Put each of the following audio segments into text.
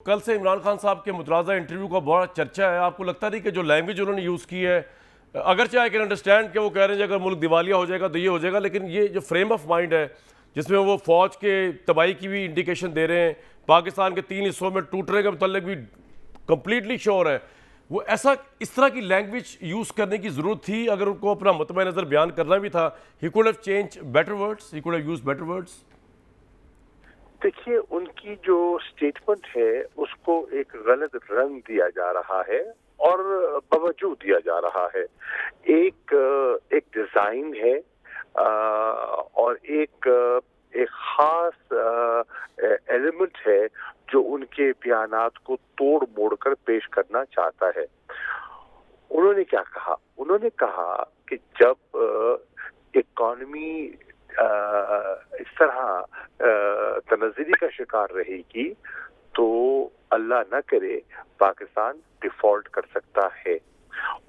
कल से इमरान खान साहब के मुतराज़ा इंटरव्यू का बड़ा चर्चा है। आपको लगता नहीं कि जो लैंग्वेज उन्होंने यूज़ की है, अगरचे आई कैन अंडरस्टैंड कि वो कह रहे हैं कि अगर मुल्क दिवालिया हो जाएगा तो ये हो जाएगा, लेकिन ये जो फ्रेम ऑफ माइंड है जिसमें वो फ़ौज के तबाही की भी इंडिकेशन दे रहे हैं, पाकिस्तान के 3 हिस्सों में टूटने के मतलब भी कंप्लीटली श्योर है, वो ऐसा इस तरह की लैंग्वेज यूज़ करने की ज़रूरत थी? अगर उनको अपना मतबा नज़र बयान करना भी था, he could have change better words, he could have used better words. देखिए, उनकी जो स्टेटमेंट है उसको एक गलत रंग दिया जा रहा है और बावजूद दिया जा रहा है। एक एक डिजाइन है और एक खास एलिमेंट है जो उनके बयानात को तोड़ मोड़ कर पेश करना चाहता है। उन्होंने क्या कहा? उन्होंने कहा कि जब इकॉनमी इस तरह तनज़्ज़ुली का शिकार रहेगी तो अल्लाह न करे पाकिस्तान डिफॉल्ट कर सकता है।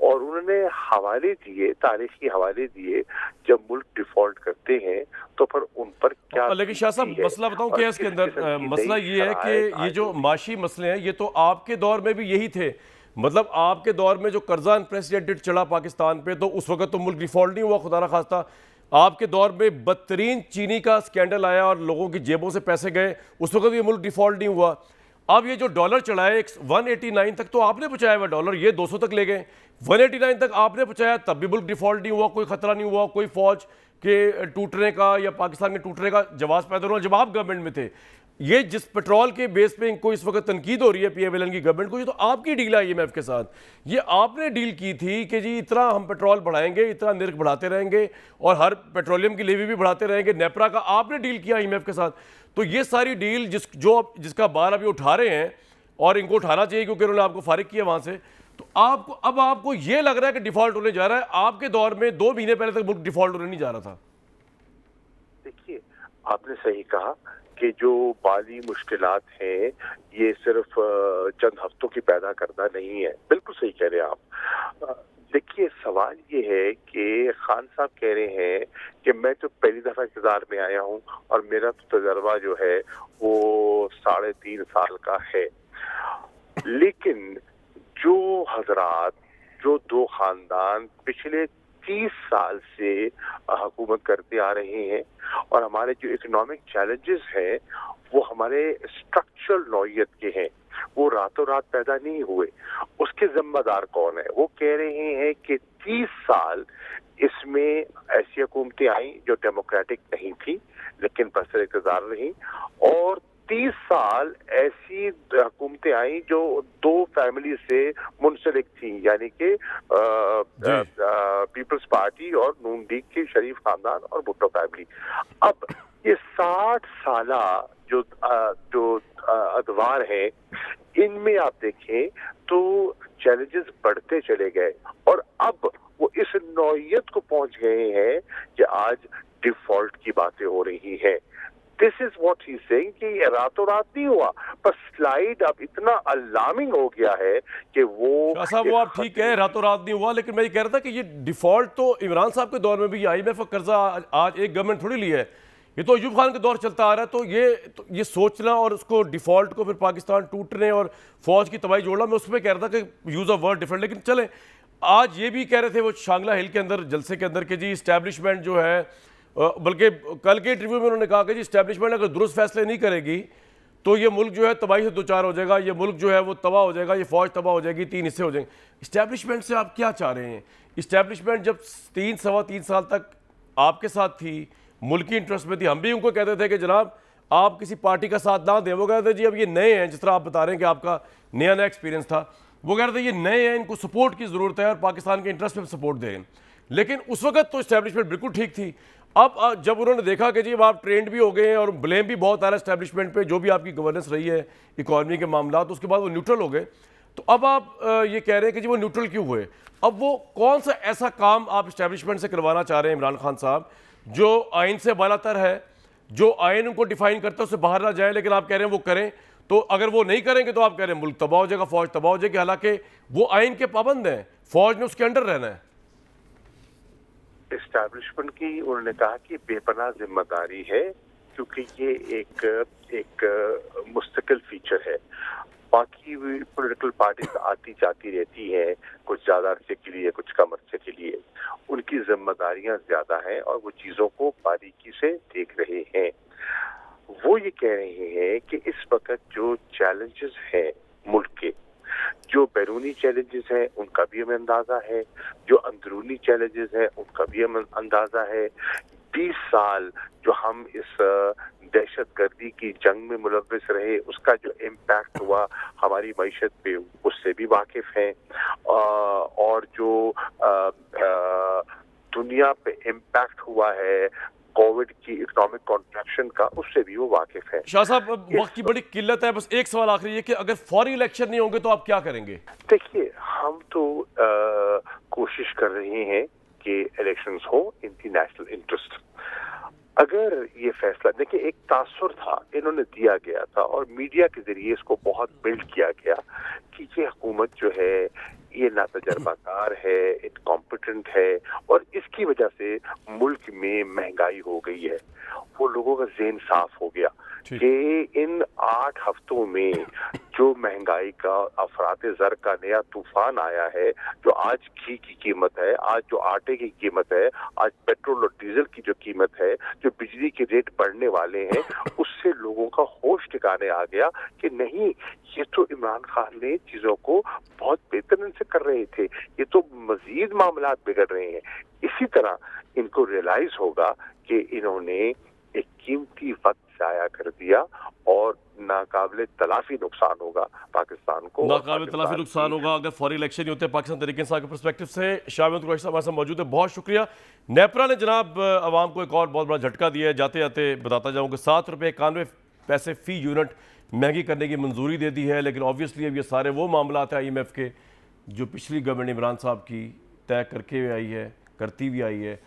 और उन्होंने हवाले दिए, तारीखी हवाले दिए, जब मुल्क डिफॉल्ट करते हैं तो फिर उन पर क्या। लेकिन शाह साहब, मसला बताऊं क्या है इसके अंदर? मसला ये है कि ये जो माशी मसले हैं ये तो आपके दौर में भी यही थे। मतलब आपके दौर में जो कर्जा अनप्रेसिडेंटेड चढ़ा पाकिस्तान पे, तो उस वक्त तो मुल्क डिफॉल्ट नहीं हुआ, खुदा ना खास्ता। आपके दौर में बदतरीन चीनी का स्कैंडल आया और लोगों की जेबों से पैसे गए, उस वक्त ये मुल्क डिफॉल्ट नहीं हुआ। अब ये जो डॉलर चढ़ा है 189 तक तो आपने पहुंचाया हुआ डॉलर, ये 200 तक ले गए, 189 तक आपने पहुंचाया, तब भी मुल्क डिफॉल्ट नहीं हुआ, कोई खतरा नहीं हुआ, कोई फौज के टूटने का या पाकिस्तान के टूटने का जवाब पैदा हुआ जब आप गवर्नमेंट में थे। ये जिस पेट्रोल के बेस पे इनको इस वक्त तनकीद हो रही है पीएमएलएन की गवर्नमेंट को, ये तो आपकी डील है आईएमएफ के साथ। ये आपने डील की थी कि जी इतना हम पेट्रोल बढ़ाएंगे, इतना निर्ख बढ़ाते रहेंगे और हर पेट्रोलियम की लेवी भी बढ़ाते रहेंगे। नेपरा का आपने डील किया आईएमएफ के साथ। तो ये सारी डील जिसका बार अभी उठा रहे हैं, और इनको उठाना चाहिए क्योंकि उन्होंने आपको फारिग किया वहां से, तो आपको ये लग रहा है कि डिफॉल्ट होने जा रहा है। आपके दौर में 2 महीने पहले तक मुल्क डिफॉल्ट होने नहीं जा रहा था। देखिए, आपने सही कहा कि जो माली मुश्किलात हैं ये सिर्फ चंद हफ्तों की पैदा करना नहीं है। बिल्कुल सही कह रहे हैं आप। देखिए, सवाल ये है कि खान साहब कह रहे हैं कि मैं तो पहली दफा इक़्तिदार में आया हूं और मेरा तो तजर्बा जो है वो 3.5 साल का है। लेकिन जो हजरात, जो 2 खानदान पिछले 30 साल से हुकूमत करते आ रहे हैं और हमारे जो इकोनॉमिक चैलेंजेस हैं वो हमारे स्ट्रक्चरल नौइयत के हैं, वो रातों रात पैदा नहीं हुए। उसके जिम्मेदार कौन है? वो कह रहे हैं कि 30 साल इसमें ऐसी हुकूमतें आई जो डेमोक्रेटिक नहीं थी लेकिन बरसर इक़्तिदार रही, और 30 साल ऐसी हुकूमतें आई जो 2 फैमिली से मुंसलिक थी, यानी कि पीपल्स पार्टी और नून लीग की शरीफ खानदान और भुट्टो फैमिली। अब ये 60 साला जो अदवार है, इनमें आप देखें तो चैलेंजेस बढ़ते चले गए और अब वो इस नौइयत को पहुंच गए हैं कि आज डिफॉल्ट की बातें हो रही हैं। This is what he saying कि ये रातों रात नहीं हुआ, पर स्लाइड अब इतना अलार्मिंग हो गया है कि वो साहब, वो आप ठीक है रातों रात नहीं हुआ, लेकिन मैं ये कह रहा था कि ये डिफॉल्ट तो इमरान साहब के दौर में भी आईएमएफ का कर्जा आज एक गवर्नमेंट थोड़ी ली है, ये तो अयूब खान के दौर चलता आ रहा है। तो ये सोचना और उसको डिफॉल्ट को फिर पाकिस्तान टूटने और फौज की तबाही जोड़ना, मैं उसमें कह रहा था कि यूज ऑफ वर्ड डिफरेंट। लेकिन चले, आज ये भी कह रहे थे वो शांगला हिल के अंदर जलसे के अंदर कि जी इस्टेब्लिशमेंट जो है, बल्कि कल के इंटरव्यू में उन्होंने कहा कि जी इस्टेब्लिशमेंट अगर दुरुस्त फैसले नहीं करेगी तो ये मुल्क जो है तबाही से 2-4 हो जाएगा, ये मुल्क जो है वो तबाह हो जाएगा, ये फौज तबाह हो जाएगी, 3 हिस्से हो जाएंगे। इस्टेब्लिशमेंट से आप क्या चाह रहे हैं? इस्टेब्लिशमेंट जब 3-3.25 साल तक आपके साथ थी, मुल्क की इंटरेस्ट में थी, हम भी उनको कहते थे कि जनाब आप किसी पार्टी का साथ ना दें। वो कहते थे जी अब ये नए हैं, जिस तरह आप बता रहे हैं कि आपका नया नया एक्सपीरियंस था, वो कह रहे थे ये नए हैं, इनको सपोर्ट की ज़रूरत है और पाकिस्तान के इंटरेस्ट में सपोर्ट दें। लेकिन उस वक्त तो इस्टेब्लिशमेंट बिल्कुल ठीक थी। अब जब उन्होंने देखा कि जी अब आप ट्रेंड भी हो गए हैं और ब्लेम भी बहुत आ रहा है इस्टेब्लिशमेंट पे, जो भी आपकी गवर्नेंस रही है इकॉनमी के मामला, तो उसके बाद वो न्यूट्रल हो गए। तो अब आप ये कह रहे हैं कि जी वो न्यूट्रल क्यों हुए? अब वो कौन सा ऐसा काम आप इस्टेब्लिशमेंट से करवाना चाह रहे हैं इमरान खान साहब, जो आइन से बालातर है, जो आइन उनको डिफाइन करता है उससे बाहर ना जाए, लेकिन आप कह रहे हैं वो करें? तो अगर वो नहीं करेंगे तो आप कह रहे हैं मुल्क तबाह हो जाएगा, फौज तबाह हो जाएगी, हालांकि वो आइन के पाबंद हैं, फौज ने उसके अंडर रहना है। एस्टैब्लिशमेंट की उन्होंने कहा कि बेपनाह जिम्मेदारी है, क्योंकि ये एक मुस्तकिल फीचर है। बाकी पॉलिटिकल पार्टीज आती जाती रहती हैं, कुछ ज्यादा अरसे के लिए, कुछ कम अरसे के लिए। उनकी जिम्मेदारियां ज्यादा हैं और वो चीजों को बारीकी से देख रहे हैं। वो ये कह रहे हैं कि इस वक्त जो चैलेंजेस हैं मुल्क के, जो बैरूनी चैलेंजेस हैं उनका भी हमें अंदाजा है, जो अंदरूनी चैलेंजेस हैं उनका भी हमें अंदाजा है। 20 साल जो हम इस दहशतगर्दी की जंग में मुलव्विस रहे, उसका जो इम्पैक्ट हुआ हमारी मईशत पे, उससे भी वाकिफ हैं। और जो दुनिया पे इम्पैक्ट हुआ है कोविड की इकोनॉमिक कॉन्ट्रैक्शन का, उससे भी वो वाकिफ है। शाह साहब, वक्त की बड़ी किल्लत है, बस एक सवाल आखिरी है कि अगर फौरी इलेक्शन नहीं होंगे तो आप क्या करेंगे? देखिए, हम तो कोशिश कर रहे हैं कि इलेक्शंस हो इन दी नेशनल इंटरेस्ट। अगर ये फैसला, देखिए, एक तासुर था, इन्होंने दिया गया था और मीडिया के जरिए इसको बहुत बिल्ड किया गया कि ये हुकूमत जो है ये नातजर्बाकार है, इनकॉम्पिटेंट है और इसकी वजह से मुल्क में महंगाई हो गई है। वो लोगों का ज़हन साफ हो गया कि इन 8 हफ्तों में जो महंगाई का अफराते ज़र का नया तूफान आया है, जो आज घी की कीमत है, आज जो आटे की कीमत है, आज पेट्रोल और डीजल की जो कीमत है, जो बिजली के रेट बढ़ने वाले हैं, उससे लोगों का होश ठिकाने आ गया कि नहीं, ये तो इमरान खान ने चीजों को बहुत बेहतरीन से कर रहे थे, ये तो मजीद मामला बिगड़ रहे हैं। इसी तरह इनको रियलाइज होगा कि इन्होंने एक कीमती वक्त जाया कर दिया और नाकाबिले तलाफी नुकसान होगा पाकिस्तान को। नाकाबिले तलाफी नुकसान होगा अगर फौरी इलेक्शन नहीं होते पाकिस्तान तहरीक इंसाफ के पर्सपेक्टिव से। शाह महमूद कुरैशी साहब हमारे साथ मौजूद है, बहुत शुक्रिया। नेपरा ने जनाब आवाम को एक और बहुत बड़ा झटका दिया है। जाते जाते बताता जाऊँ कि 7 रुपये 91 पैसे फी यूनिट महंगी करने की मंजूरी दे दी है। लेकिन ऑब्वियसली अब ये सारे वो मामला हैं IMF के जो पिछली गवर्नमेंट इमरान साहब की तय करके आई है, करती भी आई है,